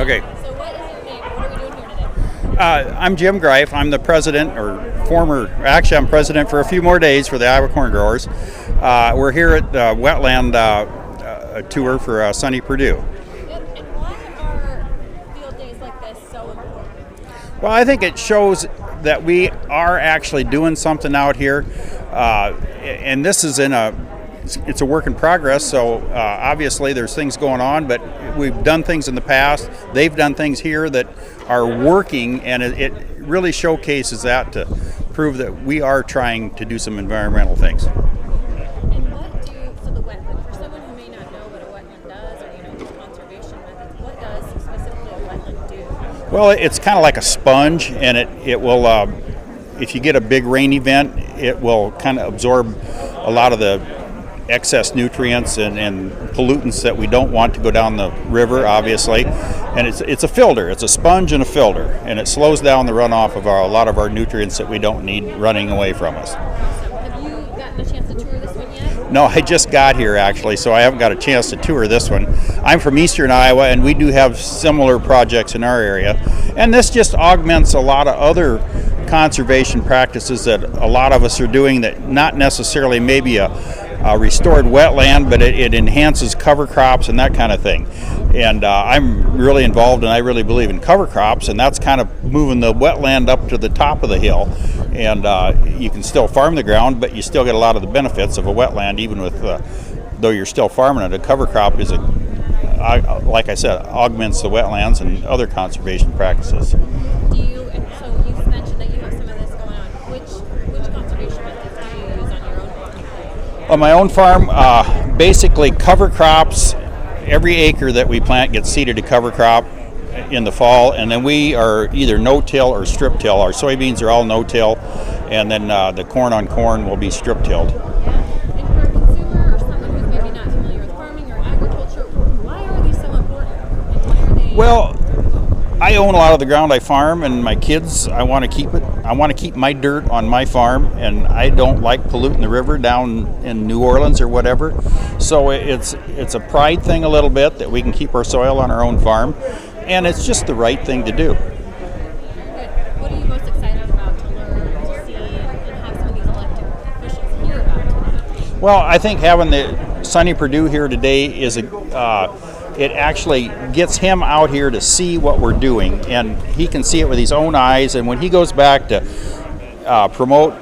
Okay. So what is your name? What are we doing here today? I'm Jim Greif. I'm the president, actually I'm president for a few more days for the Iowa Corn Growers. We're here at the wetland tour for Sonny, Perdue. Yep. And why are field days like this so important? Well, I think it shows that we are actually doing something out here, and this is it's a work in progress, so obviously there's things going on, but we've done things in the past. They've done things here that are working, and it really showcases that to prove that we are trying to do some environmental things. And so the wetland, for someone who may not know what a wetland does, or the conservation methods, what does specifically a wetland do? Well, it's kind of like a sponge, and it will, if you get a big rain event, it will kind of absorb a lot of the excess nutrients and pollutants that we don't want to go down the river, obviously. And it's a filter. It's a sponge and a filter, and it slows down the runoff of a lot of our nutrients that we don't need running away from us. Have you gotten a chance to tour this one yet? No, I just got here actually, so I haven't got a chance to tour this one. I'm from eastern Iowa, and we do have similar projects in our area, and this just augments a lot of other conservation practices that a lot of us are doing that not necessarily maybe a restored wetland, but it enhances cover crops and that kind of thing. And I'm really involved, and I really believe in cover crops, and that's kind of moving the wetland up to the top of the hill. And you can still farm the ground, but you still get a lot of the benefits of a wetland, even with though you're still farming it. A cover crop is like I said, augments the wetlands and other conservation practices. So you mentioned that you have some of this going on. Which conservation methods do you use on your own farm? On my own farm, basically cover crops. Every acre that we plant gets seeded to cover crop in the fall, and then we are either no-till or strip-till. Our soybeans are all no-till, and then the corn on corn will be strip-tilled. Yeah. And for a consumer or someone who's maybe not familiar with farming or agriculture, why are these so important? And why are they? Well, I own a lot of the ground I farm, and my kids, I want to keep it. I want to keep my dirt on my farm, and I don't like polluting the river down in New Orleans or whatever. So it's a pride thing a little bit that we can keep our soil on our own farm, and it's just the right thing to do. Very good. What are you most excited about to learn, to see, and have some of these elected officials hear about today? Well, I think having the Sonny Perdue here today is it actually gets him out here to see what we're doing, and he can see it with his own eyes, and when he goes back to promote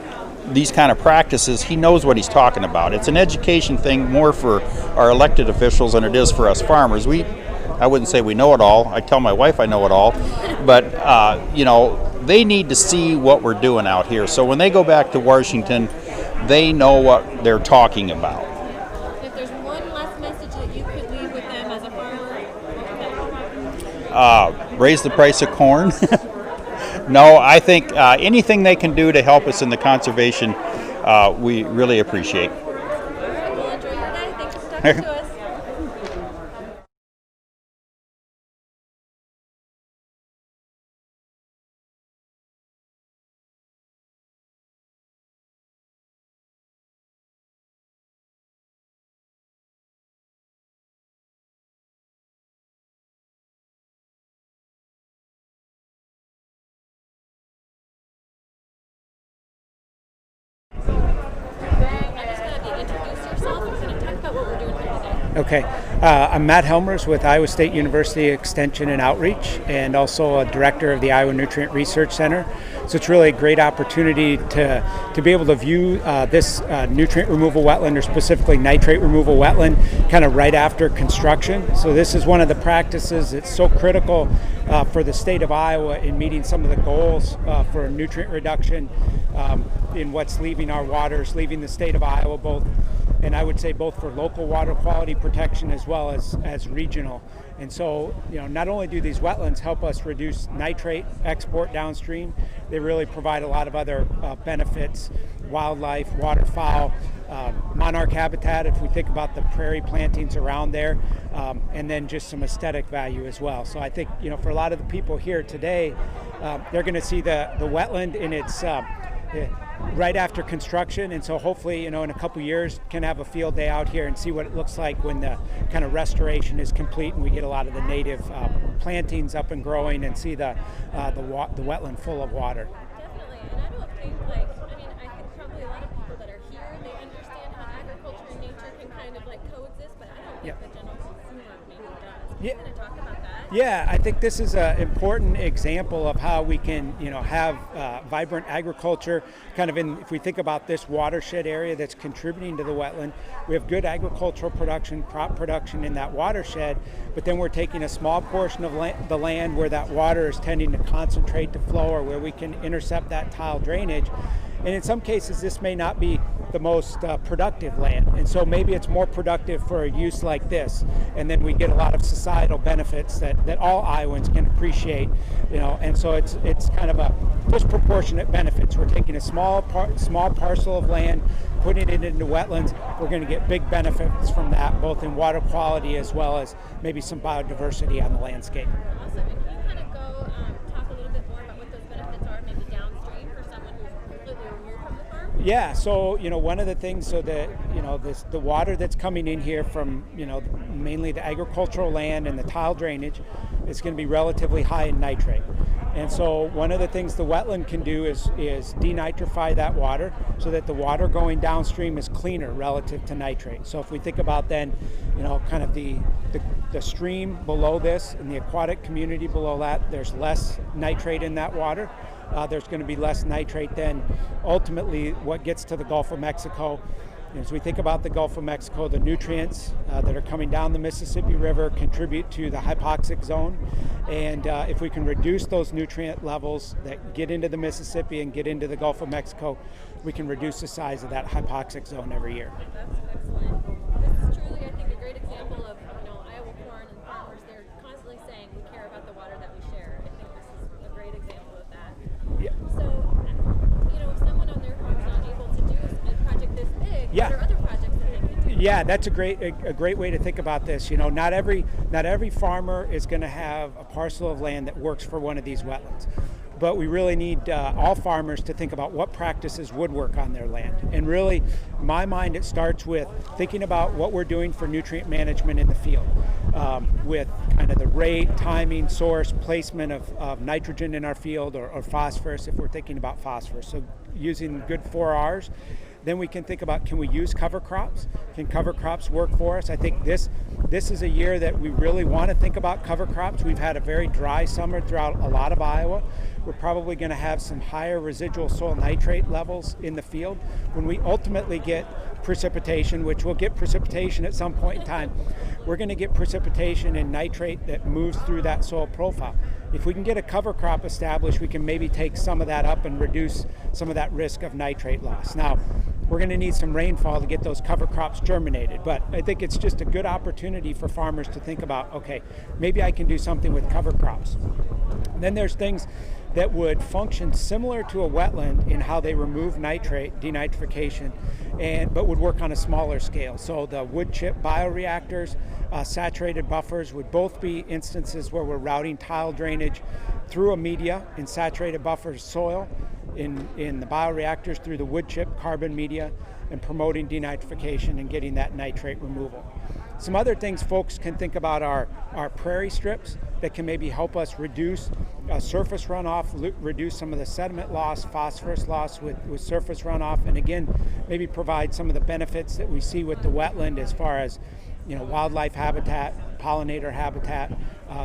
these kind of practices, he knows what he's talking about. It's an education thing more for our elected officials than it is for us farmers. I wouldn't say we know it all. I tell my wife I know it all, but they need to see what we're doing out here, so when they go back to Washington, they know what they're talking about. If there's one last message that you could leave with them as a farmer, raise the price of corn. No, I think anything they can do to help us in the conservation, we really appreciate. all right, well, enjoy your day. Thanks for talking to us. Okay, I'm Matt Helmers with Iowa State University Extension and Outreach, and also a director of the Iowa Nutrient Research Center. So it's really a great opportunity to be able to view this nutrient removal wetland, or specifically nitrate removal wetland, kind of right after construction. So this is one of the practices that's so critical for the state of Iowa in meeting some of the goals for nutrient reduction in what's leaving our waters, leaving the state of Iowa, both, and I would say both for local water quality protection as well as regional. And so, not only do these wetlands help us reduce nitrate export downstream, they really provide a lot of other benefits, wildlife, waterfowl, monarch habitat, if we think about the prairie plantings around there, and then just some aesthetic value as well. So I think, for a lot of the people here today, they're going to see the wetland in its right after construction, and so hopefully, in a couple years, can have a field day out here and see what it looks like when the kind of restoration is complete and we get a lot of the native plantings up and growing and see the wetland full of water. Definitely, and I don't think I think probably a lot of people that are here, they understand how agriculture and nature can kind of like coexist, but I don't think the general consumer maybe does. Can you kind of talk about that? Yeah, I think this is an important example of how we can, have vibrant agriculture. Kind of if we think about this watershed area that's contributing to the wetland, we have good agricultural production, crop production in that watershed, but then we're taking a small portion of the land where that water is tending to concentrate to flow, or where we can intercept that tile drainage. And in some cases, this may not be the most productive land, and so maybe it's more productive for a use like this, and then we get a lot of societal benefits that all Iowans can appreciate, and so it's kind of a disproportionate benefits. We're taking a small parcel of land, putting it into wetlands. We're going to get big benefits from that, both in water quality as well as maybe some biodiversity on the landscape. Awesome. And can you kind of go talk a little bit more about what those benefits are, maybe downstream for someone who's completely removed from the farm? Yeah, so one of the things, so that the water that's coming in here from mainly the agricultural land and the tile drainage is going to be relatively high in nitrate. And so one of the things the wetland can do is denitrify that water so that the water going downstream is cleaner relative to nitrate. So if we think about then, kind of the stream below this and the aquatic community below that, there's less nitrate in that water. There's going to be less nitrate than ultimately what gets to the Gulf of Mexico. As we think about the Gulf of Mexico, the nutrients that are coming down the Mississippi River contribute to the hypoxic zone. And if we can reduce those nutrient levels that get into the Mississippi and get into the Gulf of Mexico, we can reduce the size of that hypoxic zone every year. That's excellent. This is truly, I think, a great example of Iowa corn and farmers. They're constantly saying we care about the water that we share. I think this is a great example of that. Yeah. So, if someone on their farm is not able to do a project this big, Yeah. what are other projects that they can do? Yeah, that's a great way to think about this. Not every farmer is going to have a parcel of land that works for one of these wetlands. But we really need all farmers to think about what practices would work on their land. And really, in my mind, it starts with thinking about what we're doing for nutrient management in the field, with kind of the rate, timing, source, placement of nitrogen in our field, or phosphorus if we're thinking about phosphorus. So using good 4Rs. Then we can think about, can we use cover crops? Can cover crops work for us? I think this is a year that we really want to think about cover crops. We've had a very dry summer throughout a lot of Iowa. We're probably going to have some higher residual soil nitrate levels in the field. When we ultimately get precipitation, which we'll get precipitation at some point in time, we're going to get precipitation and nitrate that moves through that soil profile. If we can get a cover crop established, we can maybe take some of that up and reduce some of that risk of nitrate loss. Now, we're going to need some rainfall to get those cover crops germinated, but I think it's just a good opportunity for farmers to think about, okay, maybe I can do something with cover crops. And then there's things that would function similar to a wetland in how they remove nitrate, denitrification, but would work on a smaller scale. So the wood chip bioreactors, saturated buffers would both be instances where we're routing tile drainage through a media in saturated buffer soil, in the bioreactors through the wood chip carbon media, and promoting denitrification and getting that nitrate removal. Some other things folks can think about are prairie strips that can maybe help us reduce surface runoff, reduce some of the sediment loss, phosphorus loss with surface runoff, and again, maybe provide some of the benefits that we see with the wetland as far as wildlife habitat, pollinator habitat,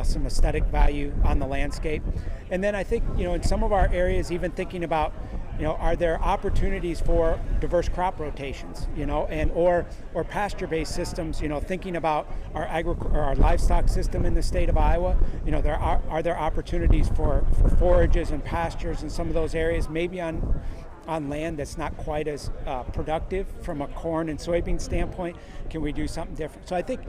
some aesthetic value on the landscape. And then I think, in some of our areas, even thinking about, are there opportunities for diverse crop rotations, and or pasture-based systems, thinking about our livestock system in the state of Iowa, are there opportunities for forages and pastures in some of those areas, maybe on land that's not quite as productive from a corn and soybean standpoint? Can we do something different? So I think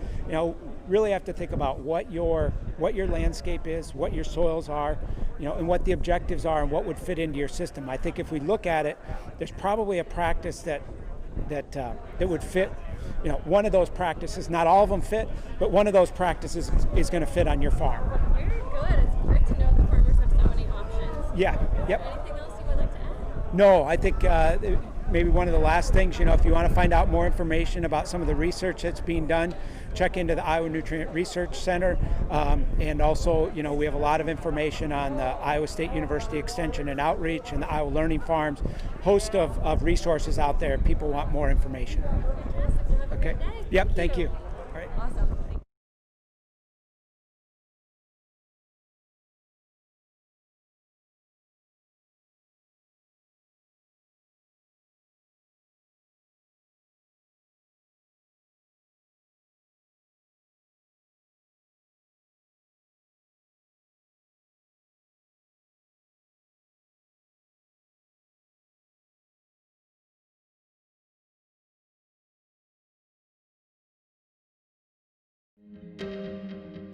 really have to think about what your landscape is, what your soils are, and what the objectives are, and what would fit into your system. I think if we look at it, there's probably a practice that would fit. One of those practices, not all of them fit, but one of those practices is going to fit on your farm. Very good. It's great to know that farmers have so many options. Yeah. Yep. Anything else you would like to add? No, I think maybe one of the last things, if you want to find out more information about some of the research that's being done, check into the Iowa Nutrient Research Center. And also, we have a lot of information on the Iowa State University Extension and Outreach and the Iowa Learning Farms, host of resources out there if people want more information. Okay. Yep, thank you. All right. Awesome.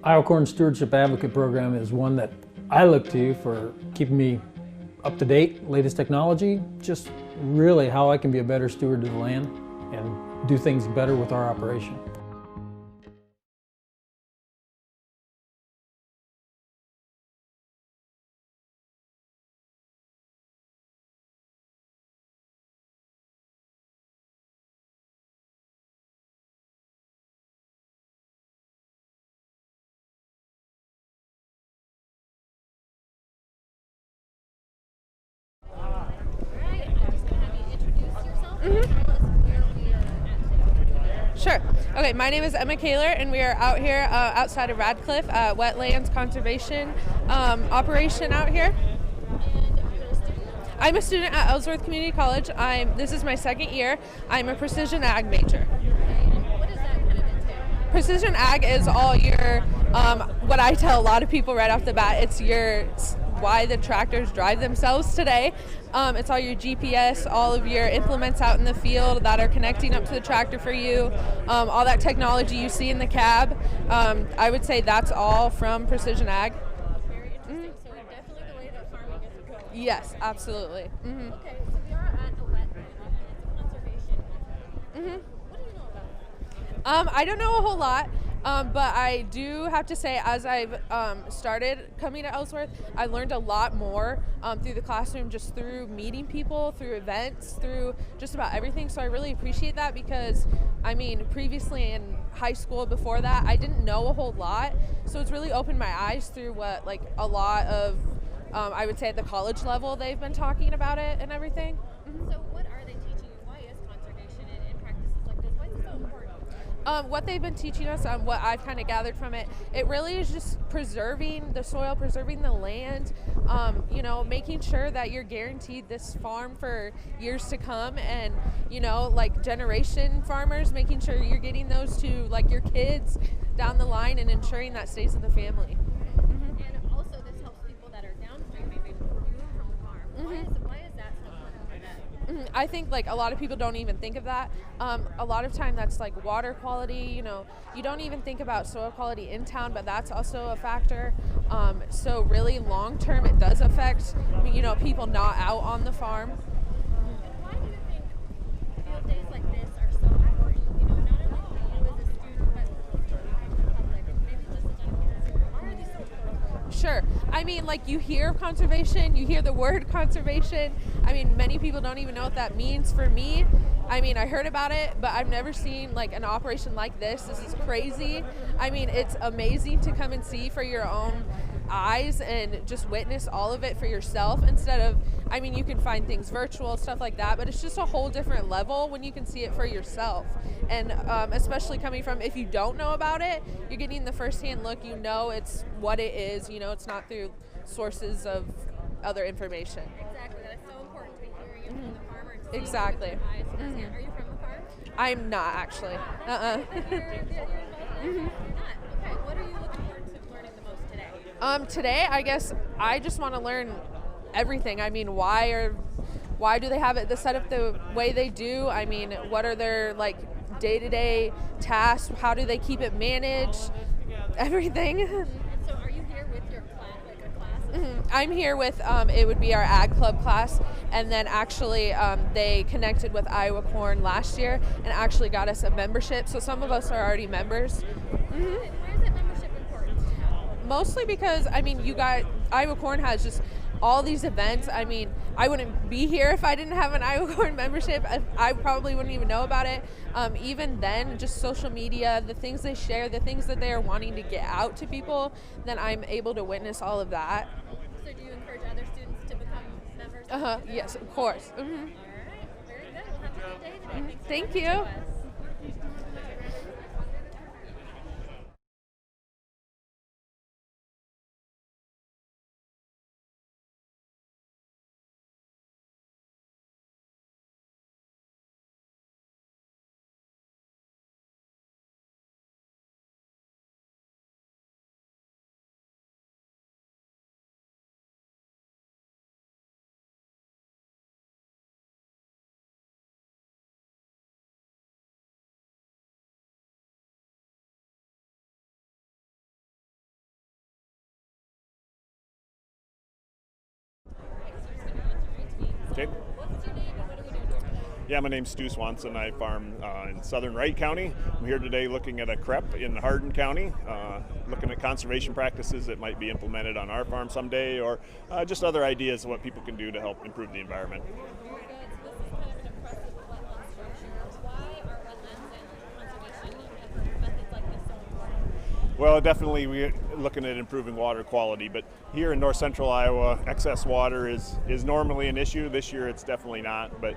Iowa Corn Stewardship Advocate Program is one that I look to for keeping me up to date, latest technology, just really how I can be a better steward of the land and do things better with our operation. Sure. Okay, my name is Emma Kaler, and we are out here outside of Radcliffe, wetlands conservation operation out here. I'm a student at Ellsworth Community College. This is my second year. I'm a precision ag major. What does that kind of entail? Precision ag is all your, what I tell a lot of people right off the bat, it's why the tractors drive themselves today. It's all your GPS, all of your implements out in the field that are connecting up to the tractor for you, all that technology you see in the cab. I would say that's all from precision ag. Very interesting. So definitely the way that farming is going. Yes, absolutely. Mm-hmm. Okay, so we are at a wetland, and it's a conservation effort. Mm-hmm. What do you know about it? I don't know a whole lot, but I do have to say, as I've started coming to Ellsworth, I learned a lot more through the classroom, just through meeting people, through events, through just about everything. So I really appreciate that because, previously in high school before that, I didn't know a whole lot. So it's really opened my eyes through what, a lot of, I would say at the college level, they've been talking about it and everything. So what are they teaching you? Why is conservation in practices like this? Why is it so important? What they've been teaching us, what I've kind of gathered from it, it really is just preserving the soil, preserving the land, making sure that you're guaranteed this farm for years to come, and, generation farmers, making sure you're getting those to, your kids down the line and ensuring that stays in the family. And also this helps people that are downstream, maybe remove from the farm. Why is that so important for them? I think a lot of people don't even think of that. A lot of time that's water quality, you don't even think about soil quality in town, but that's also a factor. So really long term it does affect, people not out on the farm. And why do you think field days like this are so important? Not only for you as a student, but for the Iowa public, and maybe just the general. Why are these so important? Sure. You hear of conservation, you hear the word conservation. Many people don't even know what that means. For me, I heard about it, but I've never seen an operation like this. This is crazy. It's amazing to come and see for your own eyes and just witness all of it for yourself instead of, you can find things virtual, stuff like that, but it's just a whole different level when you can see it for yourself. And especially coming from, if you don't know about it, you're getting the firsthand look, it's what it is, it's not through sources of other information. Exactly. That's so important to be hearing it from the farmer and seeing Exactly. it with your eyes firsthand. Are you from the farm? I'm not actually. You're involved in it? You're not. Okay. What are you looking forward to learning the most today? Today, I guess I just want to learn everything. Why do they have it set up the way they do? What are their day-to-day tasks? How do they keep it managed? Everything. And so are you here with your class, a class? I'm here with, it would be our Ag Club class, and then actually they connected with Iowa Corn last year and actually got us a membership, so some of us are already members. Why is that membership important? Mostly because, Iowa Corn has just all these events, I mean, I wouldn't be here if I didn't have an Iowa Corn membership. I probably wouldn't even know about it. Even then, just social media, the things they share, the things that they are wanting to get out to people, then I'm able to witness all of that. So do you encourage other students to become members? Yes, of course. All right. Very good. Well, have a good day today. Thanks Thank for you. coming to us. Okay. What's your name and what are we doing here today? Yeah, my name's Stu Swanson. I farm in southern Wright County. I'm here today looking at a CREP in Hardin County, looking at conservation practices that might be implemented on our farm someday, or just other ideas of what people can do to help improve the environment. Very good. So this is kind of an impressive wetland structure. Why are wetlands and conservation methods like this so important? Well, definitely we're looking at improving water quality, but here in north central Iowa, excess water is normally an issue. This year it's definitely not, but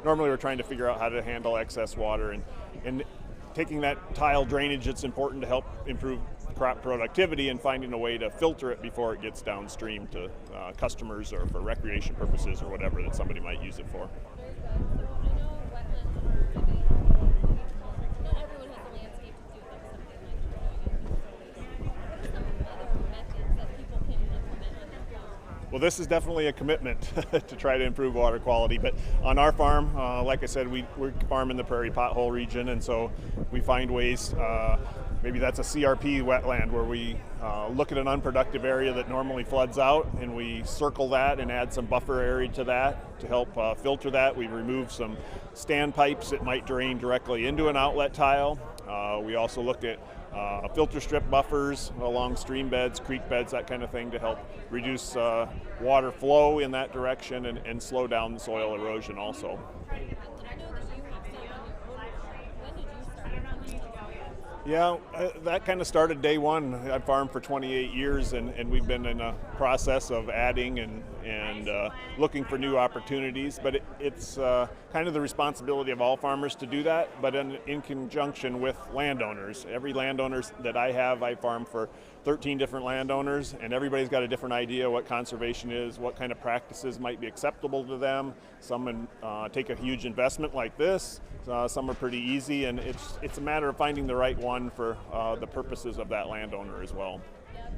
normally we're trying to figure out how to handle excess water, and taking that tile drainage, it's important to help improve crop productivity and finding a way to filter it before it gets downstream to customers or for recreation purposes or whatever that somebody might use it for. Very good. So I know wetlands are maybe not everyone has the landscape to do like something like you're doing. What are some other methods that people can implement on their farm? Well, this is definitely a commitment to try to improve water quality, but on our farm, like I said, we farm in the prairie pothole region, and so we find ways, maybe that's a CRP wetland where we look at an unproductive area that normally floods out, and we circle that and add some buffer area to that to help filter that. We remove some standpipes that might drain directly into an outlet tile. We also look at filter strip buffers along stream beds, creek beds, that kind of thing to help reduce water flow in that direction and slow down soil erosion also. I know that you have some on your own farm. When did you start implementing those? Yeah, that kind of started day one. I've farmed for 28 years, and we've been in a process of adding and looking for new opportunities. But it's kind of the responsibility of all farmers to do that, but in conjunction with landowners. Every landowner that I farm for 13 different landowners, and everybody's got a different idea what conservation is, what kind of practices might be acceptable to them. Some take a huge investment like this. Some are pretty easy, and it's a matter of finding the right one for the purposes of that landowner as well. Yep,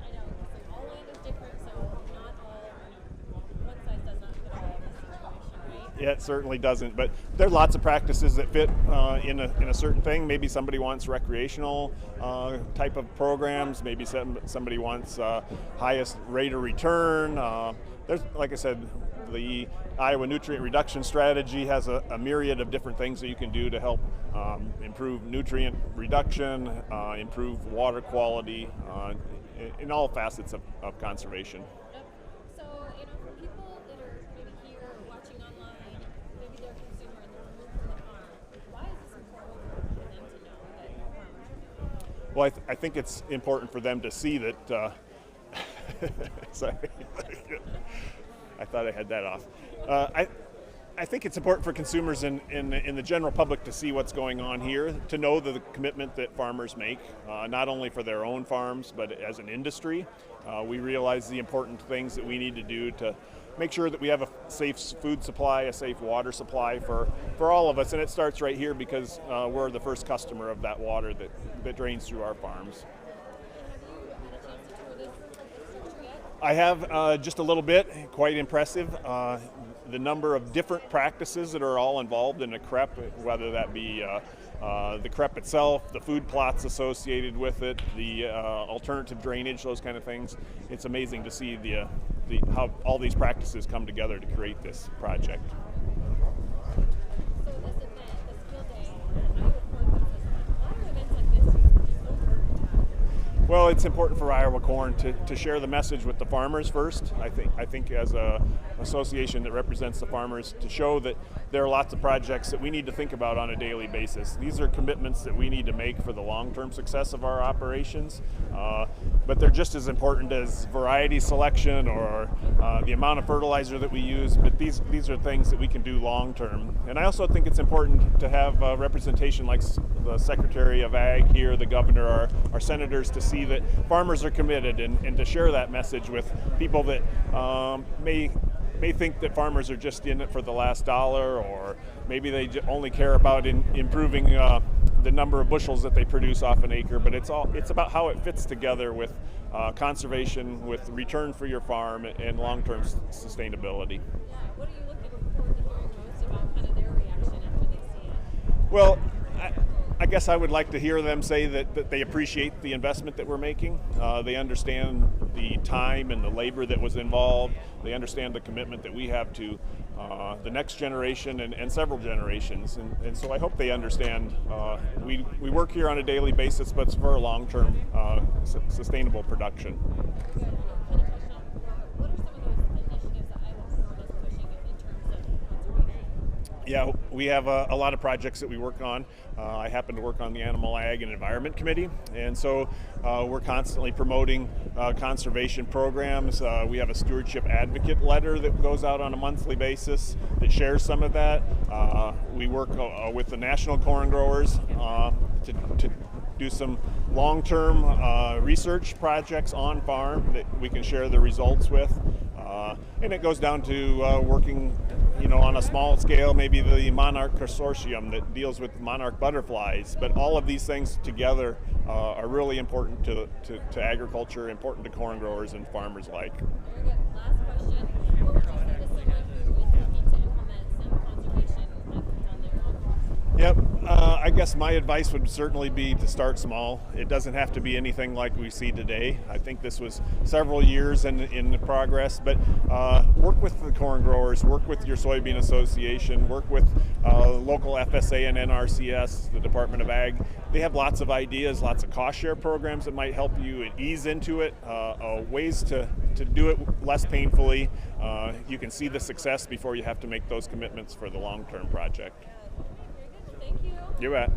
I know. So all land is different, so not all, one size does not fit all in this situation, right? Yeah, it certainly doesn't, but there are lots of practices that fit in a certain thing. Maybe somebody wants recreational type of programs. Maybe somebody wants highest rate of return. There's, like I said, the Iowa Nutrient Reduction Strategy has a myriad of different things that you can do to help improve nutrient reduction, improve water quality, in all facets of conservation. Yep. So, for people that are maybe here or watching online, maybe they're a consumer and they're removed from the farm, why is this important for them to know that farmers are doing it? Well, I think it's important for them to see that. Sorry, I thought I had that off. I think it's important for consumers in the general public to see what's going on here, to know the commitment that farmers make, not only for their own farms, but as an industry. We realize the important things that we need to do to make sure that we have a safe food supply, a safe water supply for all of us. And it starts right here because we're the first customer of that water that drains through our farms. I have just a little bit, quite impressive. The number of different practices that are all involved in a CREP, whether that be the CREP itself, the food plots associated with it, the alternative drainage, those kind of things. It's amazing to see how all these practices come together to create this project. So this event, this field day, Iowa Corn Festival, why are events like this just so important to have? Well, it's important for Iowa Corn to share the message with the farmers first. I think as a association that represents the farmers, to show that there are lots of projects that we need to think about on a daily basis. These are commitments that we need to make for the long-term success of our operations, but they're just as important as variety selection or the amount of fertilizer that we use. But these are things that we can do long-term. And I also think it's important to have representation like the Secretary of Ag here, the Governor, our senators, to see that farmers are committed, and to share that message with people that may think that farmers are just in it for the last dollar, or maybe they only care about improving the number of bushels that they produce off an acre. But it's about how it fits together with conservation, with return for your farm, and long-term sustainability. Yeah. What are you looking forward to hearing most about kind of their reaction after they see it? Well, I guess I would like to hear them say that they appreciate the investment that we're making. They understand the time and the labor that was involved. They understand the commitment that we have to the next generation and several generations. And so I hope they understand we work here on a daily basis, but it's for a long-term sustainable production. Good. Kind of touched on before, but what are some of those initiatives that Iowa Corn is pushing in terms of conservation? Yeah, we have a lot of projects that we work on. I happen to work on the Animal Ag and Environment Committee, and so we're constantly promoting conservation programs. We have a stewardship advocate letter that goes out on a monthly basis that shares some of that. We work with the national corn growers to do some long-term research projects on farm that we can share the results with. And it goes down to working on a small scale, maybe the monarch consortium that deals with monarch butterflies. But all of these things together are really important to agriculture, important to corn growers and farmers alike. Very good. Last question. What would you say to someone who is looking to implement some conservation methods on their own? Yep. I guess my advice would certainly be to start small. It doesn't have to be anything like we see today. I think this was several years in progress, but work with the corn growers, work with your soybean association, work with local FSA and NRCS, the Department of Ag. They have lots of ideas, lots of cost share programs that might help you ease into it, ways to do it less painfully. You can see the success before you have to make those commitments for the long-term project. Very good. Thank you. You bet.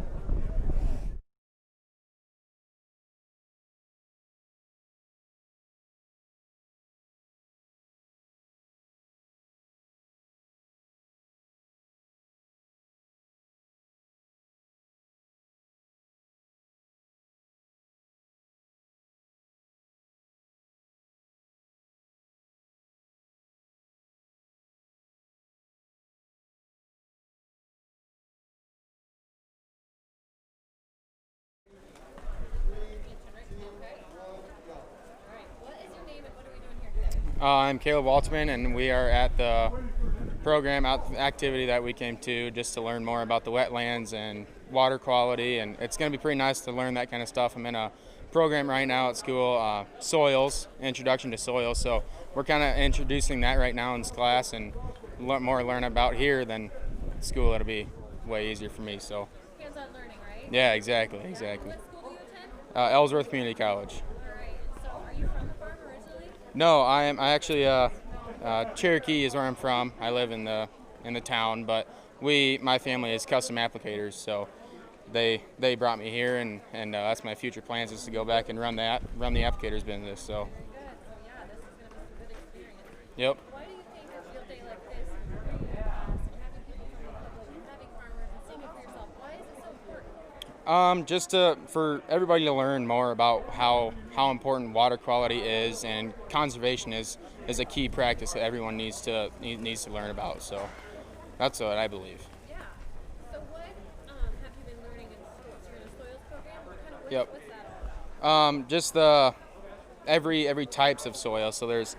I'm Caleb Waltman, and we are at the program activity that we came to just to learn more about the wetlands and water quality, and it's going to be pretty nice to learn that kind of stuff. I'm in a program right now at school, soils, introduction to soils, so we're kind of introducing that right now in this class, and learn about here than school. It'll be way easier for me. So Hands-on learning, right? yeah, exactly. What school do you attend? Ellsworth Community College. All right. So are you from the farm originally? No, I actually Cherokee is where I'm from. I live in the town, but my family is custom applicators, so they brought me here, and that's my future plans is to go back and run the applicators business. So. Very good. So yeah, this is going to be some good experience. Yep. Why do you think a field day like this, bringing having people from the public, having farmers, and seeing it for yourself, why is it so important? Just for everybody to learn more about how important water quality is, and conservation is a key practice that everyone needs to learn about. So that's what I believe. Yeah. So what have you been learning in a soils program? What kind of Yep. what's that all? Just the every types of soil. So there's,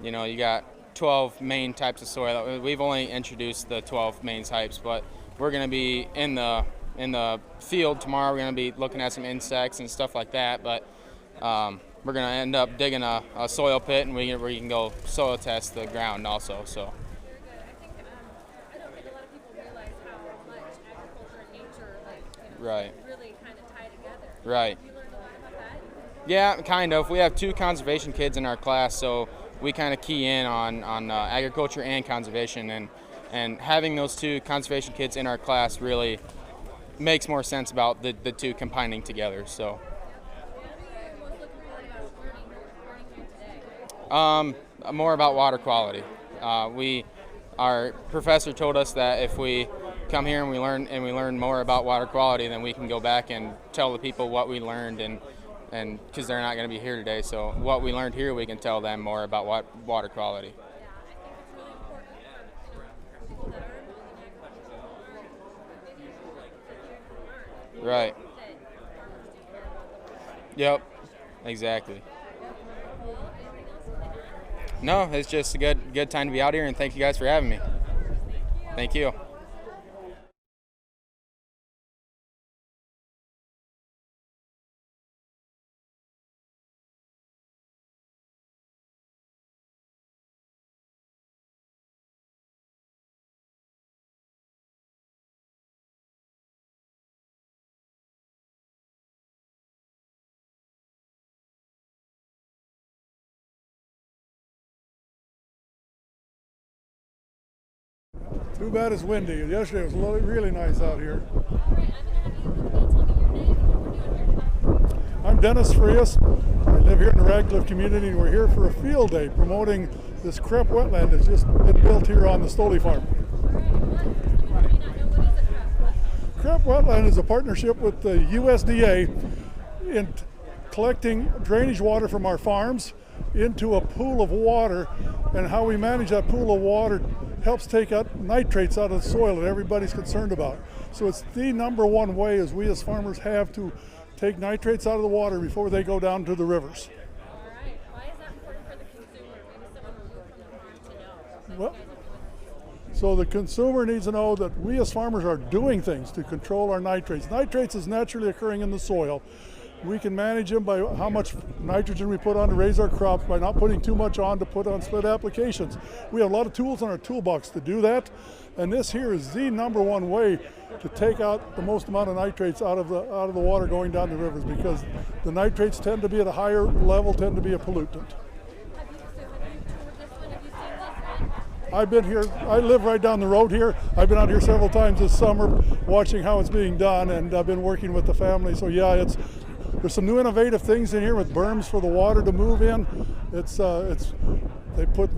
you got 12 main types of soil. We've only introduced the 12 main types, but we're going to be in the field tomorrow. We're going to be looking at some insects and stuff like that. But we're going to end up digging a soil pit, and where you can go soil test the ground also. So. Very good. I don't think a lot of people realize how much agriculture and nature, Right. really kind of tie together. Right. Have you learned a lot about that? Yeah, kind of. We have 2 conservation kids in our class, so we kind of key in on agriculture and conservation, and having those 2 conservation kids in our class really makes more sense about the 2 combining together. So. More about water quality. Our professor told us that if we come here and we learn more about water quality, then we can go back and tell the people what we learned, and because they're not going to be here today, so what we learned here, we can tell them more about water quality. Right. Yep. Exactly. No, it's just a good time to be out here, and thank you guys for having me. Thank you. Too bad it's windy. Yesterday it was really nice out here. I'm Dennis Frias. I live here in the Radcliffe community, and we're here for a field day promoting this CREP Wetland that's just been built here on the Stolee farm. CREP Wetland is a partnership with the USDA in collecting drainage water from our farms into a pool of water, and how we manage that pool of water helps take out nitrates out of the soil that everybody's concerned about. So it's the number one way as we as farmers have to take nitrates out of the water before they go down to the rivers. All right. Why is that important for the consumer? Maybe someone removed from the farm to know. Well, so the consumer needs to know that we as farmers are doing things to control our nitrates. Nitrates is naturally occurring in the soil. We can manage them by how much nitrogen we put on to raise our crops, by not putting too much on to put on split applications. We have a lot of tools in our toolbox to do that, and this here is the number one way to take out the most amount of nitrates out of the water going down the rivers, because the nitrates tend to be at a higher level, tend to be a pollutant. I've been here, I live right down the road here. I've been out here several times this summer watching how it's being done, and I've been working with the family. So yeah, there's some new innovative things in here with berms for the water to move in. They put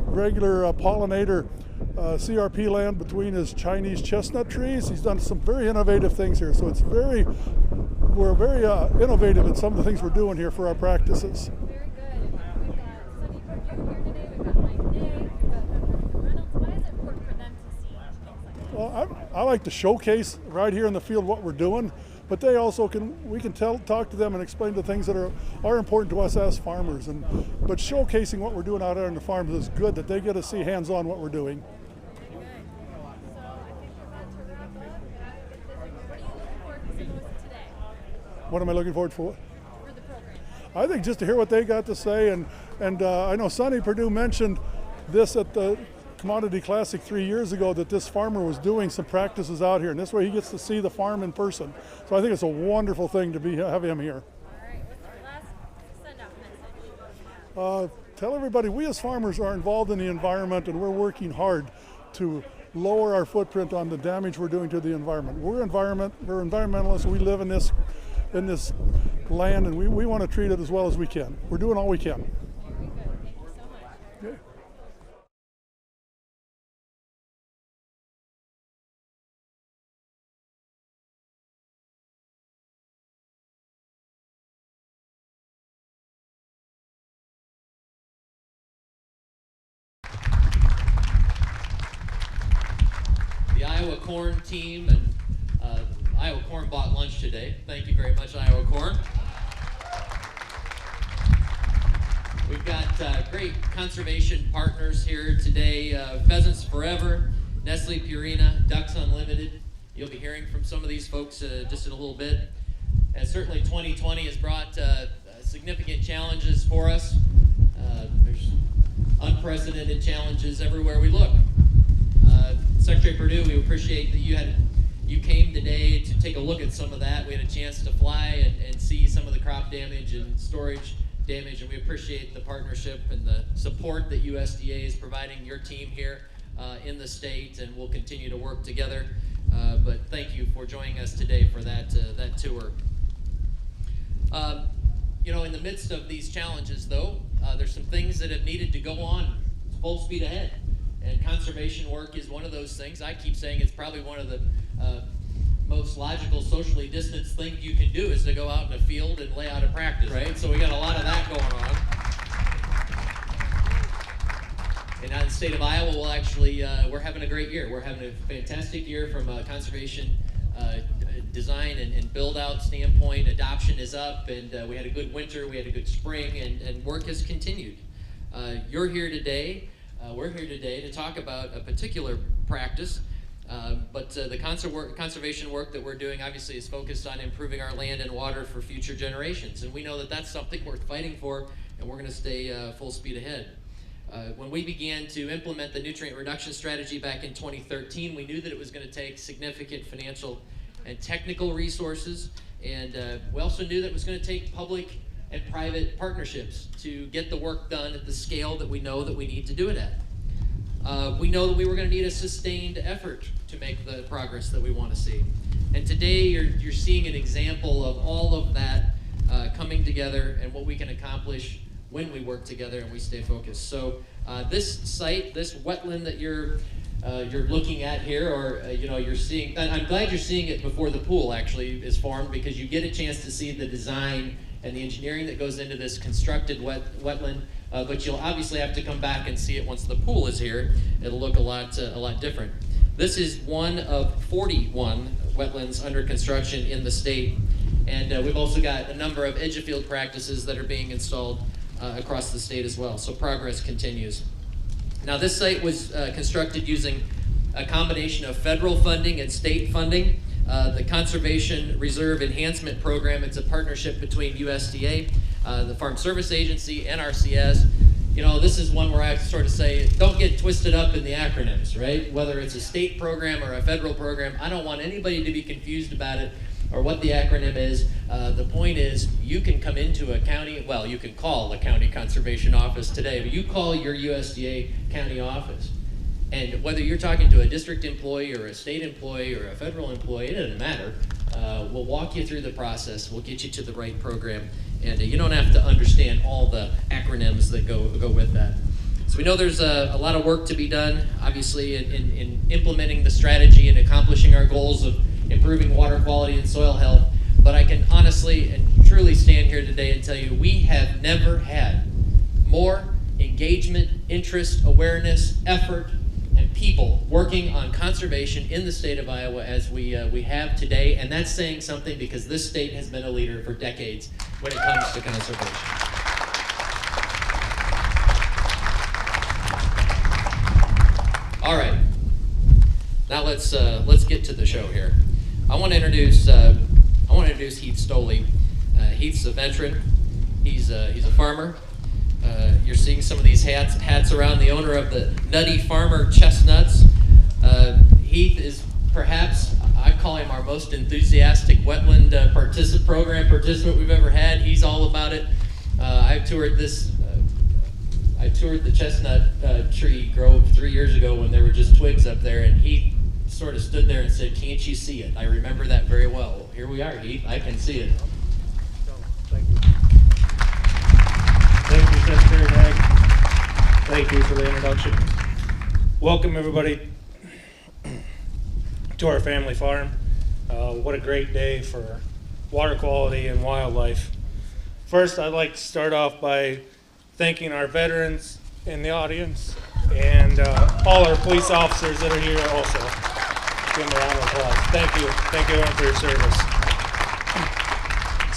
regular pollinator CRP land between his Chinese chestnut trees. He's done some very innovative things here. So we're very innovative in some of the things we're doing here for our practices. Very good. We've got Sonny Perdue here today. We've got Naig, we've got Governor Kim Reynolds. Why is it important for them to see things like that? Well, I like to showcase right here in the field what we're doing, but they also we can talk to them and explain the things that are important to us as farmers. But showcasing what we're doing out there on the farms is good, that they get to see hands-on what we're doing. Good. So I think we're about to wrap up. What are you looking forward to the most today? What am I looking forward for? For the program. I think just to hear what they got to say, and I know Sonny Perdue mentioned this at the Commodity Classic 3 years ago, that this farmer was doing some practices out here, and this way he gets to see the farm in person. So I think it's a wonderful thing to have him here. All right, what's your last send-off message? Tell everybody, we as farmers are involved in the environment, and we're working hard to lower our footprint on the damage we're doing to the environment. We're environmentalists. We live in this land, and we want to treat it as well as we can. We're doing all we can. Very good. Thank you so much. Okay. The Iowa Corn team and Iowa Corn bought lunch today. Thank you very much, Iowa Corn. We've got great conservation partners here today. Pheasants Forever, Nestle Purina, Ducks Unlimited. You'll be hearing from some of these folks just in a little bit. And certainly 2020 has brought significant challenges for us. There's unprecedented challenges everywhere we look. Secretary Perdue, we appreciate that you you came today to take a look at some of that. We had a chance to fly and see some of the crop damage and storage damage, and we appreciate the partnership and the support that USDA is providing your team here in the state, and we'll continue to work together. But thank you for joining us today for that tour. You know, in the midst of these challenges, though, there's some things that have needed to go on full speed ahead. And conservation work is one of those things. I keep saying it's probably one of the most logical, socially distanced thing you can do is to go out in a field and lay out a practice, right? So we got a lot of that going on. And in the state of Iowa, we'll actually, we're having a great year. We're having a fantastic year from a conservation design and build out standpoint. Adoption is up, and we had a good winter, we had a good spring, and work has continued. You're here today, we're here today to talk about a particular practice, but the conservation work that we're doing obviously is focused on improving our land and water for future generations, and we know that that's something worth fighting for, and we're going to stay full speed ahead. When we began to implement the nutrient reduction strategy back in 2013, we knew that it was going to take significant financial and technical resources, and we also knew that it was going to take public and private partnerships to get the work done at the scale that we know that we need to do it at. We know that we were going to need a sustained effort to make the progress that we want to see. And today you're seeing an example of all of that coming together and what we can accomplish when we work together and we stay focused. So this site, this wetland that you're looking at here, or you're seeing, and I'm glad you're seeing it before the pool actually is formed, because you get a chance to see the design and the engineering that goes into this constructed wetland. But you'll obviously have to come back and see it once the pool is here. It'll look a lot different. This is one of 41 wetlands under construction in the state, and we've also got a number of edge of field practices that are being installed across the state as well. So progress continues. Now, this site was constructed using a combination of federal funding and state funding. The Conservation Reserve Enhancement Program, it's a partnership between USDA, the Farm Service Agency, NRCS. You know, this is one where I sort of say, don't get twisted up in the acronyms, right? Whether it's a state program or a federal program, I don't want anybody to be confused about it or what the acronym is. The point is, you can come into a county, well, you can call a county conservation office today, but you call your USDA county office. And whether you're talking to a district employee or a state employee or a federal employee, it doesn't matter. We'll walk you through the process. We'll get you to the right program. And you don't have to understand all the acronyms that go with that. So we know there's a lot of work to be done, obviously, in implementing the strategy and accomplishing our goals of improving water quality and soil health. But I can honestly and truly stand here today and tell you we have never had more engagement, interest, awareness, effort, and people working on conservation in the state of Iowa as we have today. And that's saying something, because this state has been a leader for decades when it comes to conservation. All right, now let's get to the show here. I want to introduce Heath Stolee. Heath's a veteran. He's a farmer. You're seeing some of these hats around, the owner of the Nutty Farmer Chestnuts. Heath is perhaps, I call him our most enthusiastic wetland program participant we've ever had. He's all about it. I toured the chestnut tree grove 3 years ago when there were just twigs up there, and he sort of stood there and said, "Can't you see it?" I remember that very well. Well, here we are, Heath. I can see it. Thank you. Thank you, Secretary Naig. Thank you for the introduction. Welcome, everybody, to our family farm. What a great day for water quality and wildlife. First, I'd like to start off by thanking our veterans in the audience and all our police officers that are here also. Give them a round of applause. Thank you. Thank you everyone for your service.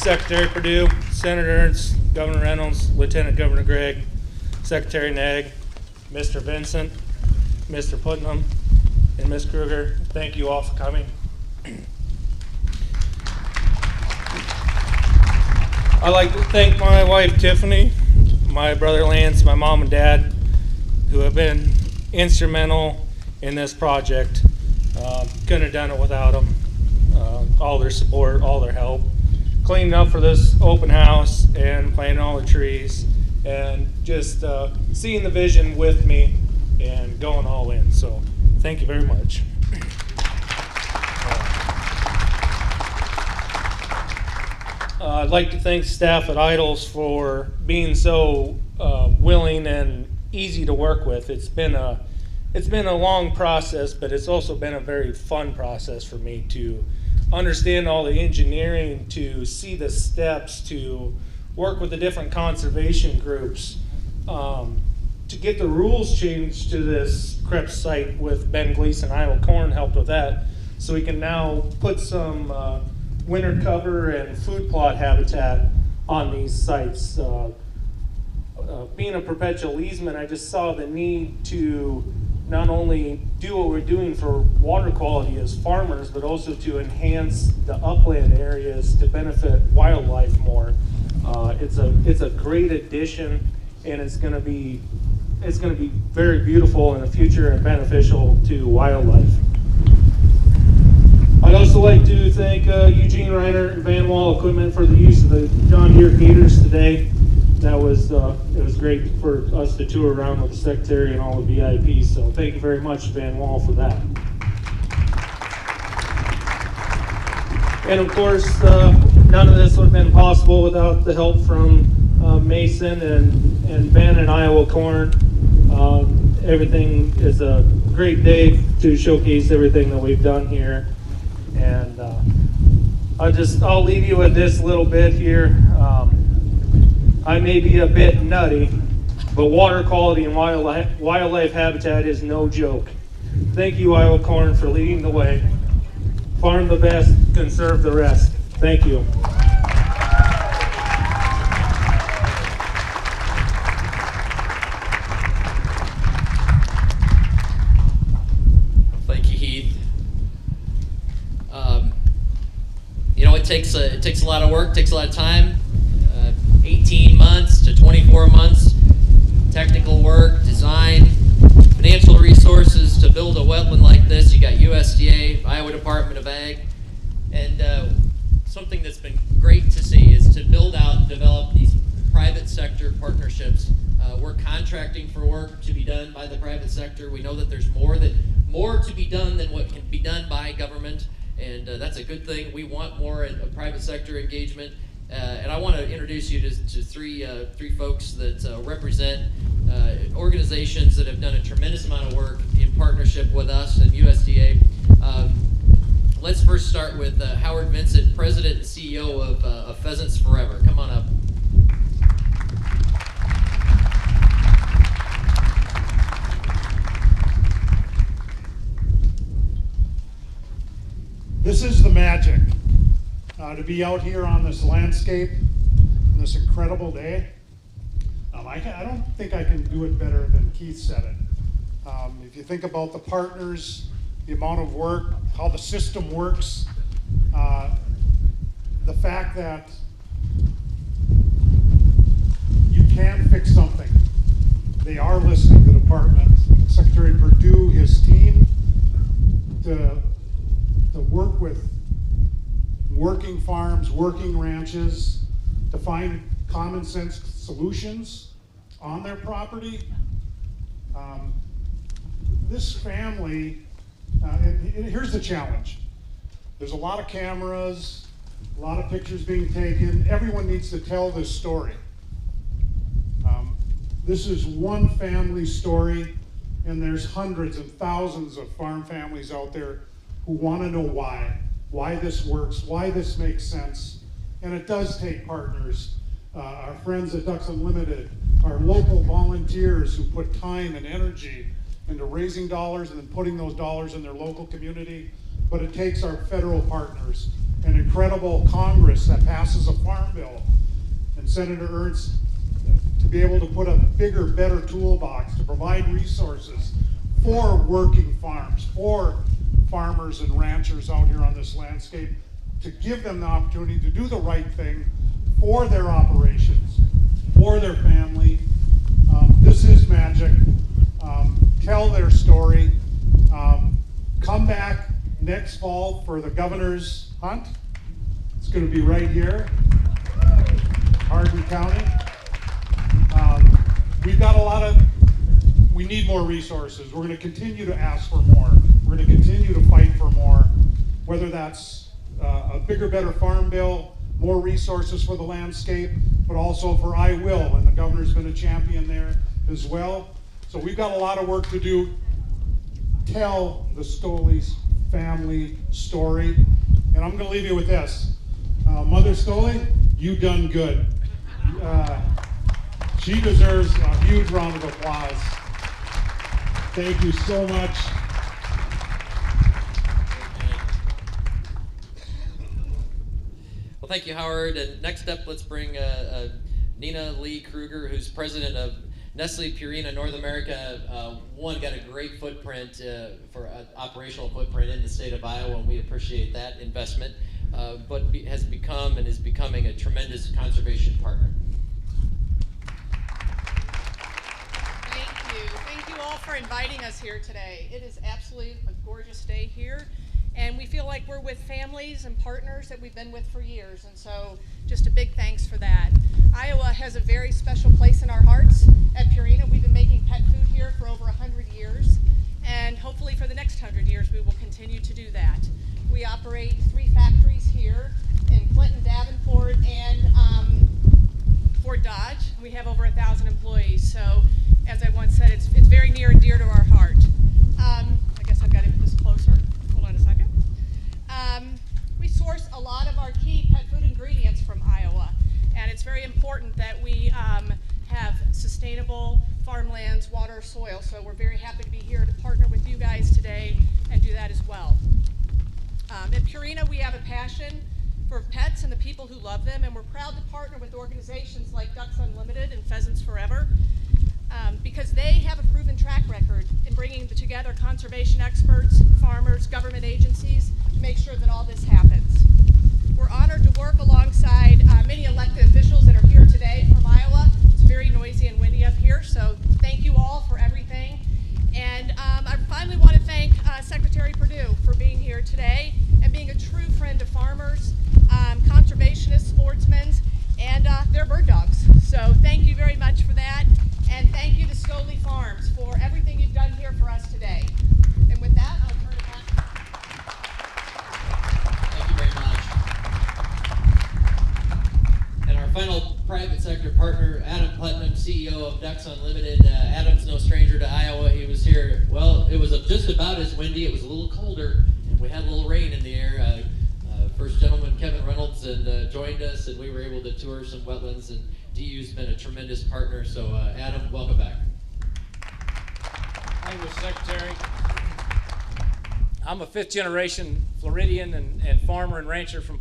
Secretary Perdue, Senator Ernst, Governor Reynolds, Lieutenant Governor Gregg, Secretary Naig, Mr. Vincent, Mr. Putnam, and Ms. Kruger, thank you all for coming. I'd like to thank my wife Tiffany, my brother Lance, my mom and dad, who have been instrumental in this project. Couldn't have done it without them. all their support, all their help, cleaning up for this open house and planting all the trees, and just seeing the vision with me and going all in. So thank you very much. I'd like to thank staff at Idols for being so willing and easy to work with. It's been a long process, but it's also been a very fun process for me to understand all the engineering, to see the steps, to work with the different conservation groups, to get the rules changed to this CREP site with Ben Gleason. Iowa Corn helped with that, so we can now put some winter cover and food plot habitat on these sites. Being a perpetual easement, I just saw the need to not only do what we're doing for water quality as farmers, but also to enhance the upland areas to benefit wildlife more. It's a great addition, and it's going to be very beautiful in the future and beneficial to wildlife. I'd also like to thank Eugene Reiner and Van Wall Equipment for the use of the John Deere gators today. That was it was great for us to tour around with the secretary and all the VIPs. So thank you very much, Van Wall, for that. And of course, none of this would have been possible without the help from Mason and Ben and Iowa Corn. Everything is a great day to showcase everything that we've done here. And I'll leave you with this little bit here. I may be a bit nutty, but water quality and wildlife habitat is no joke. Thank you, Iowa Corn, for leading the way. Farm the best, conserve the rest. Thank you. Thank you, Heath. It takes a lot of work, takes a lot of time. 18 months to 24 months, technical work, design, financial resources to build a wetland like this. You got USDA, Iowa Department of Ag, and something that's been great to see is to build out and develop these private sector partnerships. We're contracting for work to be done by the private sector. We know that there's more to be done than what can be done by government, and that's a good thing. We want more private sector engagement. And I want to introduce you to three folks that represent organizations that have done a tremendous amount of work in partnership with us and USDA. Let's first start with Howard Vincent, President and CEO of Pheasants Forever. Come on up. This is the magic. To be out here on this landscape on this incredible day. I don't think I can do it better than Keith said it. If you think about the partners, the amount of work, how the system works, the fact that you can fix something. They are listening to the department. Secretary Perdue, his team, to work with working farms, working ranches, to find common sense solutions on their property. This family, and here's the challenge. There's a lot of cameras, a lot of pictures being taken. Everyone needs to tell this story. This is one family story, and there's hundreds and thousands of farm families out there who want to know why this works, why this makes sense. And it does take partners, our friends at Ducks Unlimited, our local volunteers who put time and energy into raising dollars and then putting those dollars in their local community. But it takes our federal partners, an incredible Congress that passes a farm bill, and Senator Ernst to be able to put a bigger, better toolbox to provide resources for working farms, for farmers and ranchers out here on this landscape, to give them the opportunity to do the right thing for their operations, for their family. This is magic. Tell their story. Come back next fall for the governor's hunt. It's going to be right here, Hardin County. We've got we need more resources. We're going to continue to ask for more. We're going to continue to fight for more, whether that's a bigger, better farm bill, more resources for the landscape, but also for I Will, and the governor's been a champion there as well. So we've got a lot of work to do. Tell the Stolee's family story. And I'm going to leave you with this. Mother Stolee, you done good. She deserves a huge round of applause. Thank you so much. Well, thank you, Howard. And next up, let's bring Nina Lee Kruger, who's president of Nestle Purina North America. Got a great footprint for operational footprint in the state of Iowa, and we appreciate that investment, but has become and is becoming a tremendous conservation partner. Thank you all for inviting us here today. It is absolutely a gorgeous day here, and we feel like we're with families and partners that we've been with for years, and so just a big thanks for that. Iowa has a very special place in our hearts. At Purina, we've been making pet food here for over 100 years, and hopefully for the next 100 years we will continue to do that. We operate 3 factories here in Clinton, Davenport, and Fort Dodge. We have over 1,000 employees, so as I once said, it's very near and dear to our heart. I guess I've got to move this closer. Hold on a second. We source a lot of our key pet food ingredients from Iowa, and it's very important that we have sustainable farmlands, water, soil, so we're very happy to be here to partner with you guys today and do that as well. At Purina, we have a passion for pets and the people who love them, and we're proud to partner with organizations like Ducks Unlimited and Pheasants Forever because they have a proven track record in bringing together conservation experts, farmers, government agencies to make sure that all this happens. We're honored to work alongside many elected officials that are here today from Iowa. It's very noisy and windy up here, so thank you all for everything. And I finally want to thank Secretary Perdue for being here today and being a true friend to farmers, conservationists, sportsmen, and their bird dogs. So thank you very much for that. And thank you to Stolee Farms for everything you've done here for us today. And with that, I'll turn it back. Thank you very much. And our final private sector partner, Adam Putnam, CEO of Ducks Unlimited. Adam's no stranger to Iowa. He was here, well, it was just about as windy. It was a little colder, and we had a little rain in the air. First gentleman, Kevin Reynolds, joined us, and we were able to tour some wetlands, and DU's been a tremendous partner. So Adam, welcome back. Thank you, Secretary. I'm a 5th generation Floridian and farmer and rancher from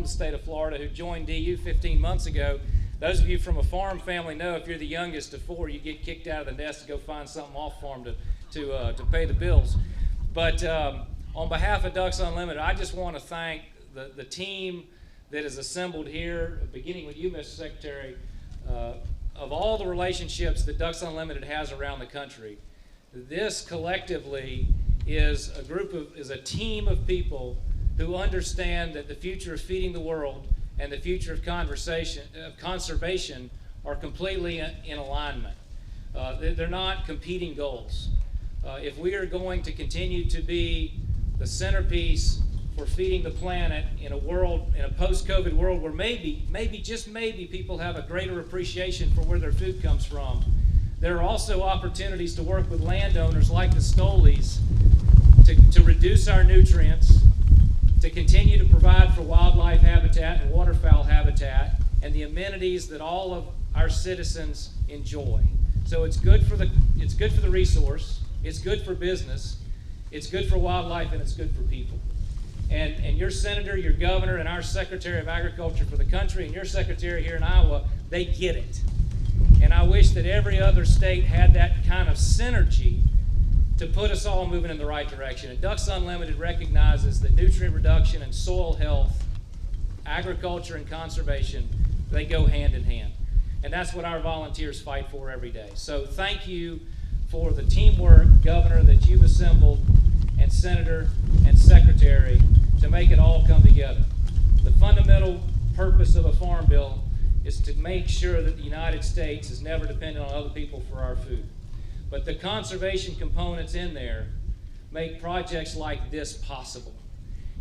the state of Florida who joined DU 15 months ago. Those of you from a farm family know if you're the youngest of 4, you get kicked out of the nest to go find something off farm to pay the bills. But on behalf of Ducks Unlimited, I just want to thank the team that is assembled here, beginning with you, Mr. Secretary, of all the relationships that Ducks Unlimited has around the country. This collectively is a team of people who understand that the future of feeding the world and the future of conservation are completely in alignment. They're not competing goals. If we are going to continue to be the centerpiece for feeding the planet in a post-COVID world where maybe, just maybe, people have a greater appreciation for where their food comes from, there are also opportunities to work with landowners like the Stolees to reduce our nutrients, to continue to provide for wildlife habitat and waterfowl habitat, and the amenities that all of our citizens enjoy. So it's good for the resource, it's good for business, it's good for wildlife, and it's good for people. And your senator, your governor, and our Secretary of Agriculture for the country, and your secretary here in Iowa, they get it. And I wish that every other state had that kind of synergy to put us all moving in the right direction. And Ducks Unlimited recognizes that nutrient reduction and soil health, agriculture and conservation, they go hand in hand. And that's what our volunteers fight for every day. So thank you for the teamwork, Governor, that you've assembled, and Senator and secretary to make it all come together. The fundamental purpose of a farm bill is to make sure that the United States is never dependent on other people for our food. But the conservation components in there make projects like this possible.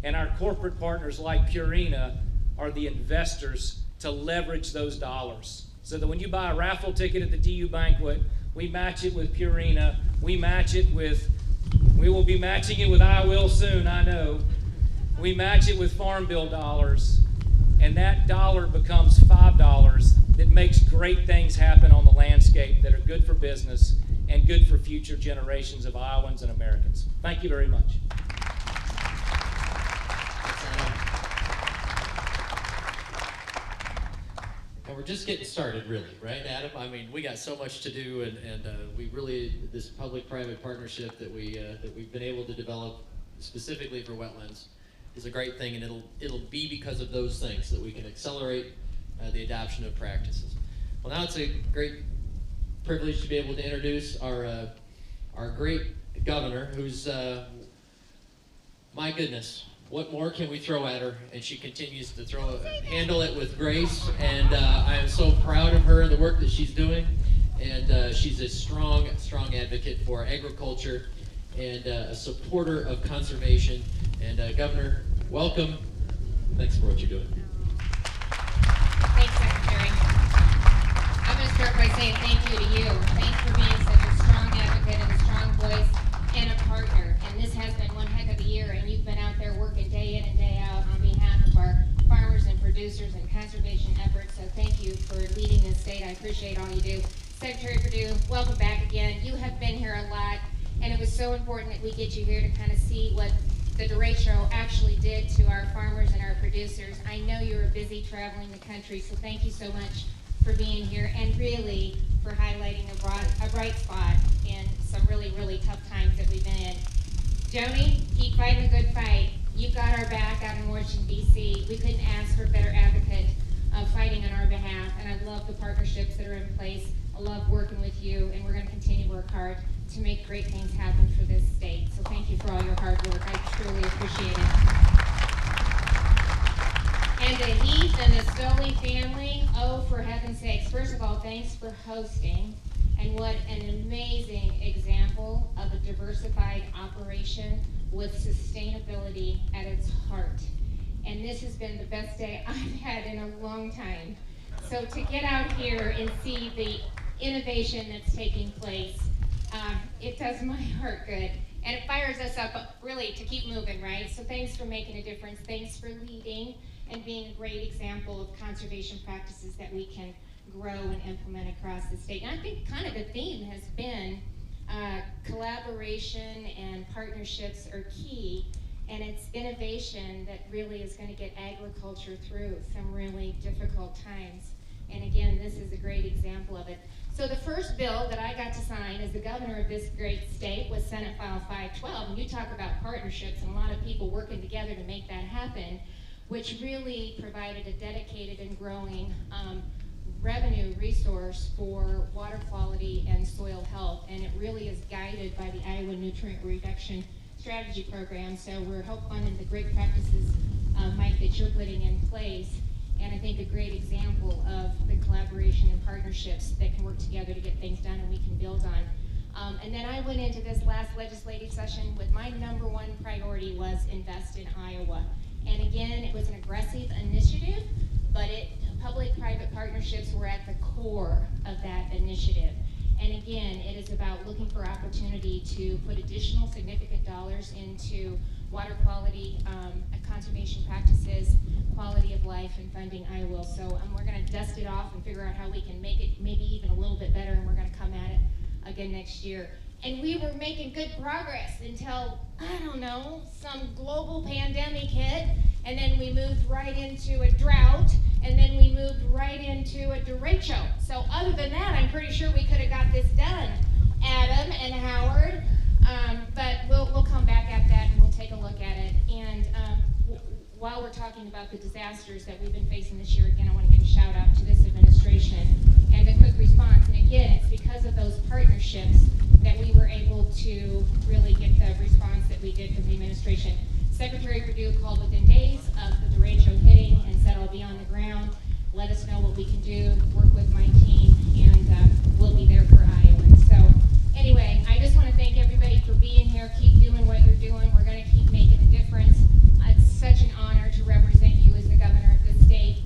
And our corporate partners like Purina are the investors to leverage those dollars. So that when you buy a raffle ticket at the DU banquet, we match it with Purina, we will be matching it with I Will soon, I know. We match it with Farm Bill dollars, and that dollar becomes $5 that makes great things happen on the landscape that are good for business and good for future generations of Iowans and Americans. Thank you very much. And we're just getting started, really, right, Adam? I mean, we got so much to do, and we really, this public-private partnership that we've been able to develop specifically for wetlands is a great thing, and it'll be because of those things that we can accelerate the adoption of practices. Well, now it's a great privilege to be able to introduce our great governor, who's my goodness, what more can we throw at her? And she continues to handle it with grace, and I am so proud of her and the work that she's doing. And she's a strong advocate for agriculture and a supporter of conservation. And Governor, welcome. Thanks for what you're doing. Thanks, Secretary. I'm going to start by saying thank you to you. Thanks for being such a strong advocate and a strong voice and a partner. And this has been one heck of a year, and you've been out there working day in and day out on behalf of our farmers and producers and conservation efforts. So thank you for leading this state. I appreciate all you do. Secretary Perdue, welcome back again. You have been here a lot, and it was so important that we get you here to kind of see what the derecho actually did to our farmers and our producers. I know you were busy traveling the country, so thank you so much for being here and really for highlighting a bright spot in some really, really tough times that we've been in. Joni, keep fighting a good fight. You got our back out in Washington, D.C. We couldn't ask for a better advocate fighting on our behalf, and I love the partnerships that are in place. I love working with you, and we're going to continue to work hard to make great things happen for this state. So thank you for all your hard work. I truly appreciate it. And the Heath and the Stolee family, oh, for heaven's sakes. First of all, thanks for hosting. And what an amazing example of a diversified operation with sustainability at its heart. And this has been the best day I've had in a long time. So to get out here and see the innovation that's taking place, it does my heart good. And it fires us up really to keep moving, right? So thanks for making a difference. Thanks for leading and being a great example of conservation practices that we can grow and implement across the state. And I think kind of the theme has been collaboration and partnerships are key, and it's innovation that really is going to get agriculture through some really difficult times. And again, this is a great example of it. So the first bill that I got to sign as the governor of this great state was Senate File 512. And you talk about partnerships and a lot of people working together to make that happen, which really provided a dedicated and growing revenue resource for water quality and soil health. And it really is guided by the Iowa Nutrient Reduction Strategy Program. So we're help funding the great practices, Mike, that you're putting in place. And I think a great example of the collaboration and partnerships that can work together to get things done and we can build on. And then I went into this last legislative session with my number one priority was invest in Iowa. And again, it was an aggressive initiative, but public-private partnerships were at the core of that initiative. And again, it is about looking for opportunity to put additional significant dollars into water quality, conservation practices, quality of life, and funding Iowa. So we're going to dust it off and figure out how we can make it maybe even a little bit better, and we're going to come at it again next year. And we were making good progress until, I don't know, some global pandemic hit, and then we moved right into a drought, and then we moved right into a derecho. So other than that, I'm pretty sure we could have got this done, Adam and Howard. But we'll come back at that and we'll take a look at it. And while we're talking about the disasters that we've been facing this year, again, I want to give a shout out to this administration and a quick response. And again, it's because of those partnerships that we were able to really get the response that we did from the administration. Secretary Perdue called within days of the derecho hitting and said, I'll be on the ground, let us know what we can do, work with my team, and we'll be there for Iowans. So anyway, I just want to thank everybody for being here. Keep doing what you're doing. We're going to keep making a difference. It's such an honor to represent you as the governor of the state.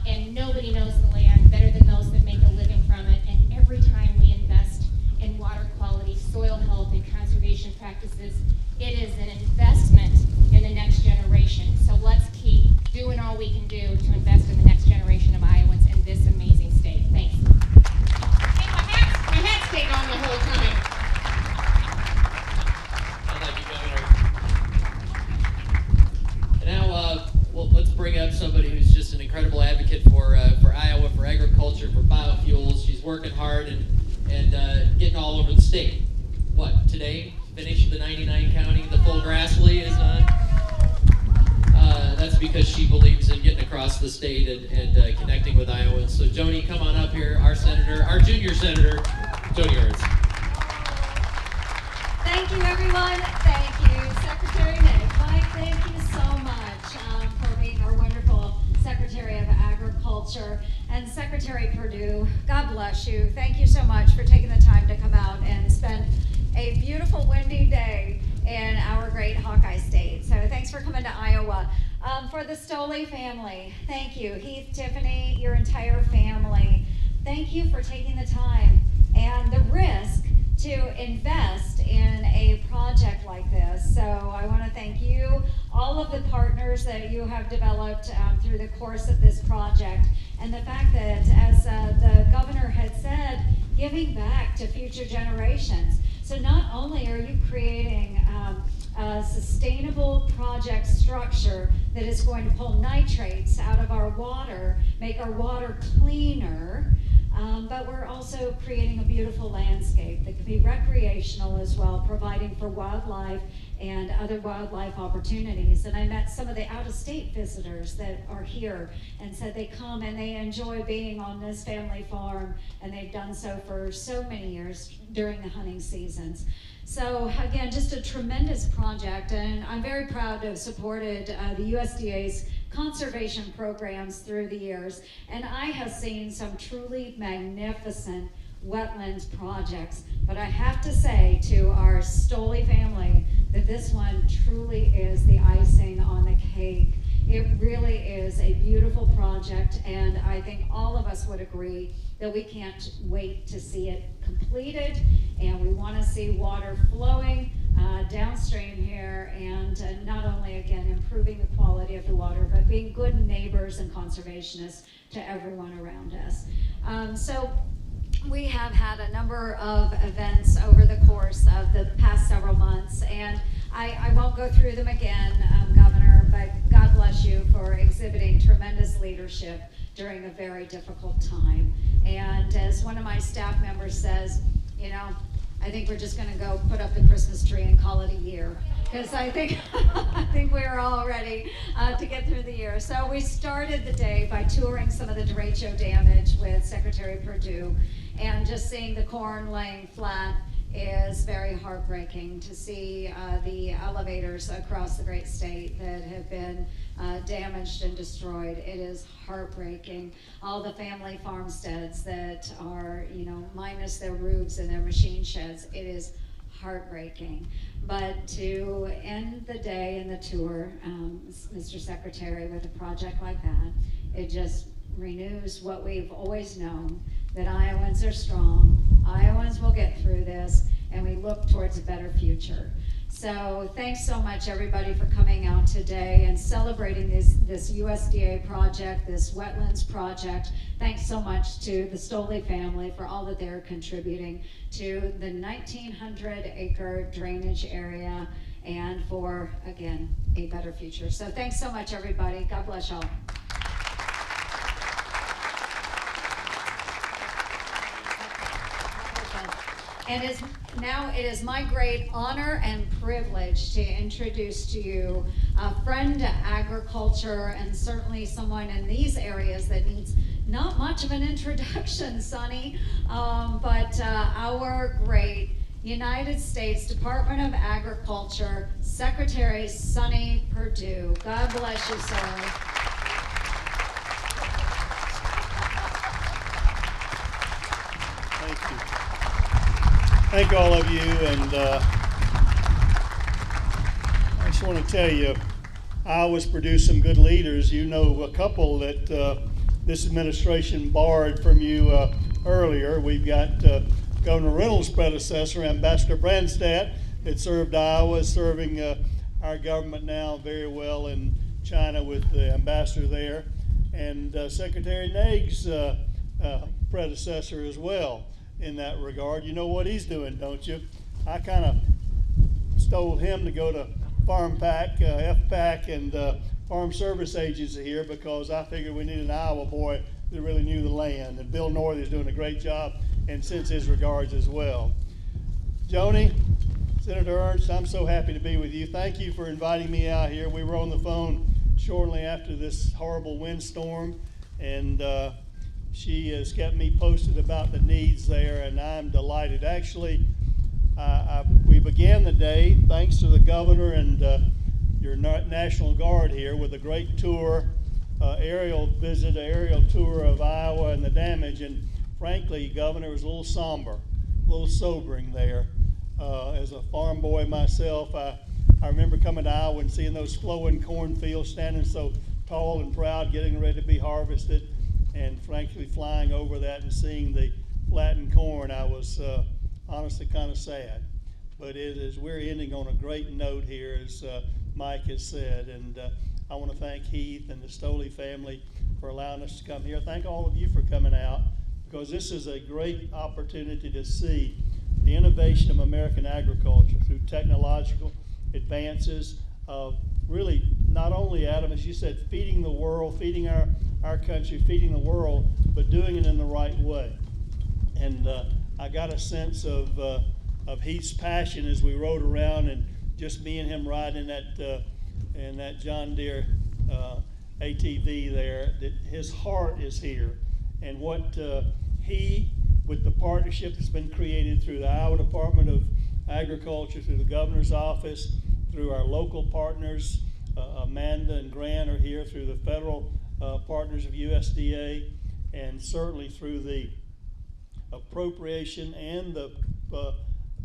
And nobody knows the land better than those that make a living from it. And every time we invest in water quality, soil health, and conservation practices, it is an investment in the next generation. So let's keep doing all we can do to invest in the next generation of Iowans in this amazing state. Thanks. Hey, my hat stayed on the whole time. And now, well, let's bring up somebody who's just an incredible advocate for Iowa, for agriculture, for biofuels. She's working hard and getting all over the state. What, today, finished the 99 county, the full Grassley is on? That's because she believes in getting across the state and connecting with Iowans. So Joni, come on up here, our senator, our junior senator, Joni Ernst. Thank you, everyone. Thank you, Secretary Naig. Mike, thank you so much for being our wonderful Secretary of Agriculture. And Secretary Perdue, God bless you. Thank you so much for taking the time to come out and spend a beautiful windy day in our great Hawkeye state. So thanks for coming to Iowa. For the Stolee family, thank you. Heath, Tiffany, your entire family, thank you for taking the time and the risk to invest in a project like this. So I want to thank you, all of the partners that you have developed through the course of this project, and the fact that, as the governor had said, giving back to future generations. So not only are you creating a sustainable project structure that is going to pull nitrates out of our water, make our water cleaner, but we're also creating a beautiful landscape that could be recreational as well, providing for wildlife and other wildlife opportunities. And I met some of the out-of-state visitors that are here and said they come and they enjoy being on this family farm, and they've done so for so many years during the hunting seasons. So again, just a tremendous project, and I'm very proud to have supported the USDA's conservation programs through the years, and I have seen some truly magnificent wetlands projects, but I have to say to our Stolee family that this one truly is the icing on the cake. It really is a beautiful project, and I think all of us would agree that we can't wait to see it completed, and we want to see water flowing downstream here, and not only, again, improving the quality of the water, but being good neighbors and conservationists to everyone around us. So we have had a number of events over the course of the past several months, and I won't go through them again, Governor, but God bless you for exhibiting tremendous leadership during a very difficult time. And as one of my staff members says, you know, I think we're just gonna go put up the Christmas tree and call it a year, because I think we're all ready to get through the year. So we started the day by touring some of the derecho damage with Secretary Perdue, and just seeing the corn laying flat is very heartbreaking to see the elevators across the great state that have been damaged and destroyed. It is heartbreaking. All the family farmsteads that are, you know, minus their roofs and their machine sheds, it is heartbreaking. But to end the day and the tour, Mr. Secretary, with a project like that, it just renews what we've always known, that Iowans are strong, Iowans will get through this, and we look towards a better future. So thanks so much, everybody, for coming out today and celebrating this USDA project, this wetlands project. Thanks so much to the Stolee family for all that they're contributing to the 1,900-acre drainage area, and for, again, a better future. So thanks so much, everybody. God bless y'all. And it is my great honor and privilege to introduce to you a friend to agriculture, and certainly someone in these areas that needs not much of an introduction, Sonny, but our great United States Department of Agriculture, Secretary Sonny Perdue. God bless you, sir. Thank you. Thank all of you, and I just want to tell you, Iowa's produced some good leaders. You know a couple that this administration borrowed from you earlier. We've got Governor Reynolds' predecessor, Ambassador Branstad, that served Iowa, serving our government now very well in China with the ambassador there, and Secretary Naig's predecessor as well in that regard. You know what he's doing, don't you? I kind of stole him to go to Farm Pack, FPAC, and Farm Service Agency here because I figured we needed an Iowa boy that really knew the land. And Bill Northey's doing a great job, and sends his regards as well. Joni, Senator Ernst, I'm so happy to be with you. Thank you for inviting me out here. We were on the phone shortly after this horrible windstorm, and she has kept me posted about the needs there, and I'm delighted. Actually, we began the day, thanks to the governor and your National Guard here, with a great tour, aerial tour of Iowa and the damage. And frankly, Governor, it was a little somber, a little sobering there. As a farm boy myself, I remember coming to Iowa and seeing those flowing cornfields standing so tall and proud, getting ready to be harvested, and frankly flying over that and seeing the flattened corn, I was honestly kind of sad. But we're ending on a great note here, as Mike has said, and I want to thank Heath and the Stolee family for allowing us to come here. Thank all of you for coming out, because this is a great opportunity to see the innovation of American agriculture through technological advances of really not only, Adam, as you said, feeding the world, feeding our country, feeding the world, but doing it in the right way. And I got a sense of Heath's passion as we rode around, and just me and him riding in that John Deere ATV there, that his heart is here. And what he, with the partnership that's been created through the Iowa Department of Agriculture, through the governor's office, through our local partners, Amanda and Grant are here, through the federal partners of USDA, and certainly through the appropriation and the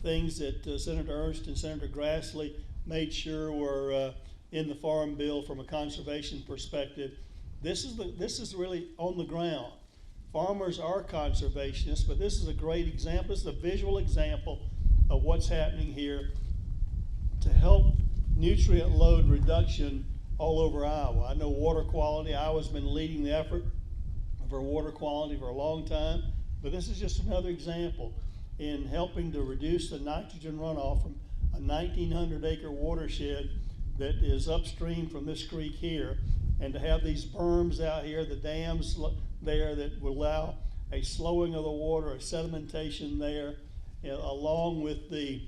things that Senator Ernst and Senator Grassley made sure were in the Farm Bill from a conservation perspective. This is really on the ground. Farmers are conservationists, but this is a great example. This is a visual example of what's happening here to help nutrient load reduction all over Iowa. I know water quality. Iowa's been leading the effort for water quality for a long time, but this is just another example in helping to reduce the nitrogen runoff from a 1,900-acre watershed that is upstream from this creek here, and to have these berms out here, the dams there that will allow a slowing of the water, a sedimentation there, along with the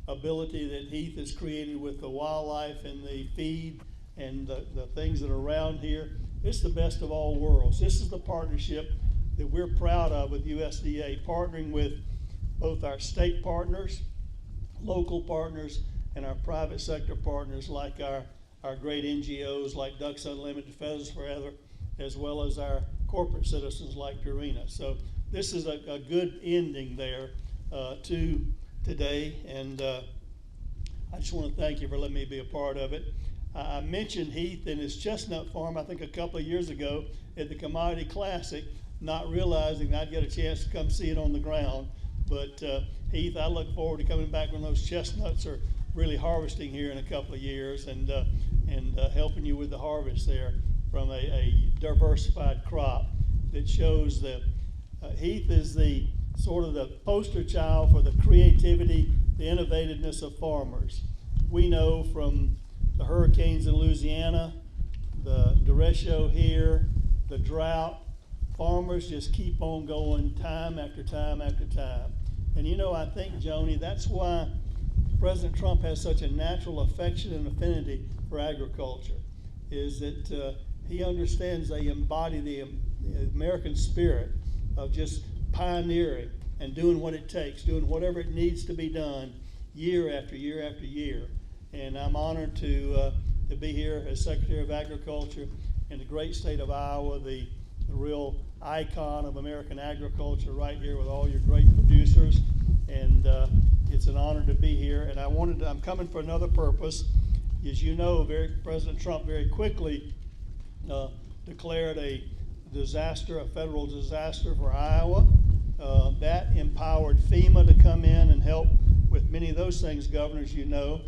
ability that Heath has created with the wildlife and the feed and the things that are around here. It's the best of all worlds. This is the partnership that we're proud of with USDA, partnering with both our state partners, local partners, and our private sector partners like our great NGOs like Ducks Unlimited, Pheasants Forever, as well as our corporate citizens like Purina. So this is a good ending there to today, and I just want to thank you for letting me be a part of it. I mentioned Heath and his chestnut farm, I think a couple of years ago at the Commodity Classic, not realizing I'd get a chance to come see it on the ground. But Heath, I look forward to coming back when those chestnuts are really harvesting here in a couple of years, and helping you with the harvest there from a diversified crop that shows that Heath is the sort of the poster child for the creativity, the innovativeness of farmers. We know from the hurricanes in Louisiana, the derecho here, the drought, farmers just keep on going time after time after time. And you know, I think, Joni, that's why President Trump has such a natural affection and affinity for agriculture, is that he understands they embody the American spirit of just pioneering and doing what it takes, doing whatever it needs to be done year after year after year. And I'm honored to be here as Secretary of Agriculture in the great state of Iowa, the real icon of American agriculture, right here with all your great producers. And it's an honor to be here. And I'm coming for another purpose. As you know, President Trump very quickly declared a disaster, a federal disaster for Iowa. That empowered FEMA to come in and help with many of those things, governors, you know.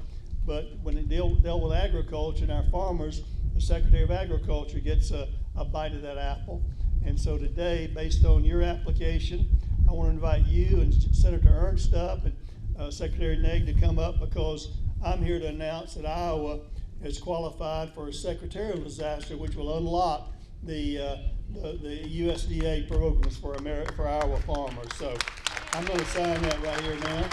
But when it dealt with agriculture and our farmers, the Secretary of Agriculture gets a bite of that apple. And so today, based on your application, I want to invite you and Senator Ernst up and Secretary Naig to come up, because I'm here to announce that Iowa is qualified for a secretarial disaster, which will unlock the USDA programs for Iowa farmers. So I'm going to sign that right here now.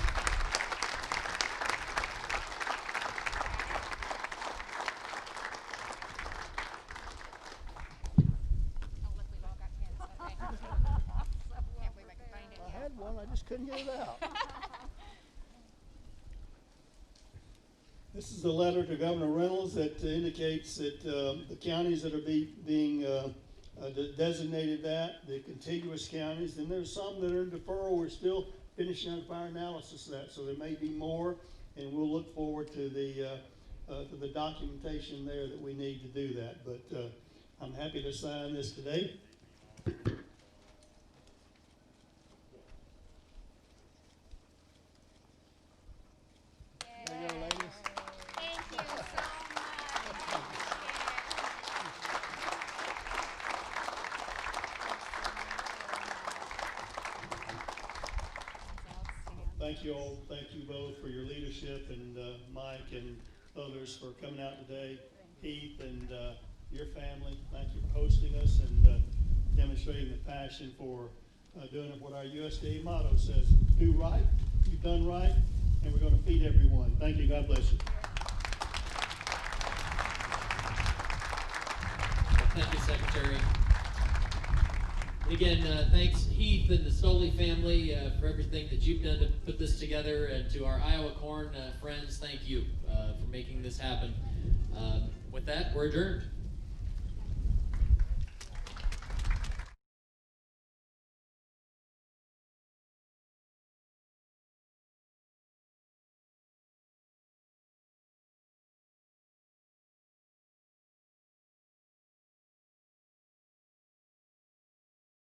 I had one, I just couldn't get it out. This is a letter to Governor Reynolds that indicates that the counties that are being designated that, the contiguous counties, and there's some that are in deferral. We're still finishing up our analysis of that, so there may be more, and we'll look forward to the documentation there that we need to do that. But I'm happy to sign this today. There you go, ladies. Thank you so much. Thank you all. Thank you both for your leadership, and Mike and others for coming out today. Heath and your family, thank you for hosting us and demonstrating the passion for doing what our USDA motto says: do right, you've done right, and we're going to feed everyone. Thank you. God bless you. Thank you, Secretary. Again, thanks Heath and the Stolee family for everything that you've done to put this together, and to our Iowa Corn friends, thank you for making this happen. With that, we're adjourned.